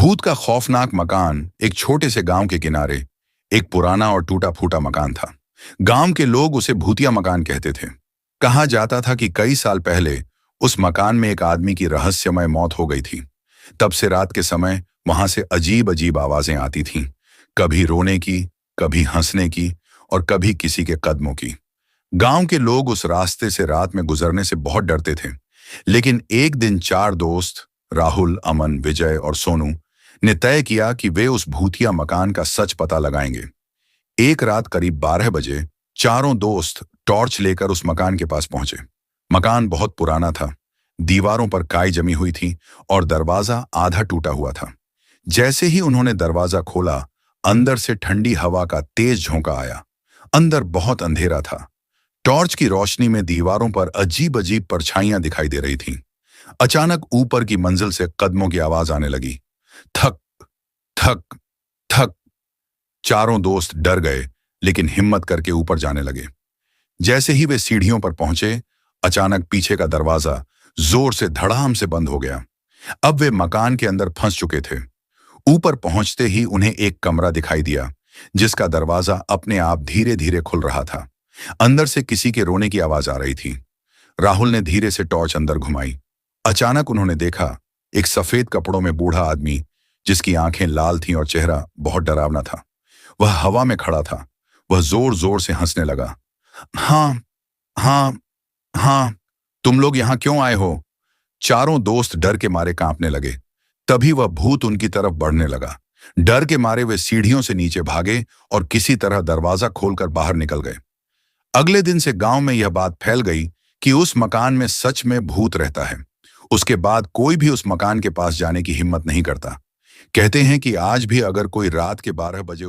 भूत का खौफनाक मकान एक छोटे से गांव के किनारे एक पुराना और टूटा फूटा मकान था। गांव के लोग उसे भूतिया मकान कहते थे। कहा जाता था कि कई साल पहले उस मकान में एक आदमी की रहस्यमय मौत हो गई थी। तब से रात के समय वहां से अजीब अजीब आवाजें आती थीं, कभी रोने की, कभी हंसने की और कभी किसी के कदमों की। गांव के लोग उस रास्ते से रात में गुजरने से बहुत डरते थे। लेकिन एक दिन चार दोस्त, राहुल, अमन, विजय और सोनू, ने तय किया कि वे उस भूतिया मकान का सच पता लगाएंगे। एक रात करीब 12 बजे चारों दोस्त टॉर्च लेकर उस मकान के पास पहुंचे। मकान बहुत पुराना था, दीवारों पर काई जमी हुई थी और दरवाजा आधा टूटा हुआ था। जैसे ही उन्होंने दरवाजा खोला, अंदर से ठंडी हवा का तेज झोंका आया। अंदर बहुत अंधेरा था। टॉर्च की रोशनी में दीवारों पर अजीब अजीब परछाइयां दिखाई दे रही थीं। अचानक ऊपर की मंजिल से कदमों की आवाज आने लगी। थक थक थक। चारों दोस्त डर गए, लेकिन हिम्मत करके ऊपर जाने लगे। जैसे ही वे सीढ़ियों पर पहुंचे, अचानक पीछे का दरवाजा जोर से धड़ाम से बंद हो गया। अब वे मकान के अंदर फंस चुके थे। ऊपर पहुंचते ही उन्हें एक कमरा दिखाई दिया, जिसका दरवाजा अपने आप धीरे धीरे खुल रहा था। अंदर से किसी के रोने की आवाज आ रही थी। राहुल ने धीरे से टॉर्च अंदर घुमाई। अचानक उन्होंने देखा एक सफेद कपड़ों में बूढ़ा आदमी, जिसकी आंखें लाल थीं और चेहरा बहुत डरावना था। वह हवा में खड़ा था। वह जोर जोर से हंसने लगा। हाँ, हाँ, हाँ, तुम लोग यहाँ क्यों आए हो? चारों दोस्त डर के मारे कांपने लगे। तभी वह भूत उनकी तरफ बढ़ने लगा। डर के मारे वे सीढ़ियों से नीचे भागे और किसी तरह दरवाजा खोलकर बाहर निकल गए। अगले दिन से गांव में यह बात फैल गई कि उस मकान में सच में भूत रहता है। उसके बाद कोई भी उस मकान के पास जाने की हिम्मत नहीं करता। कहते हैं कि आज भी अगर कोई रात के 12 बजे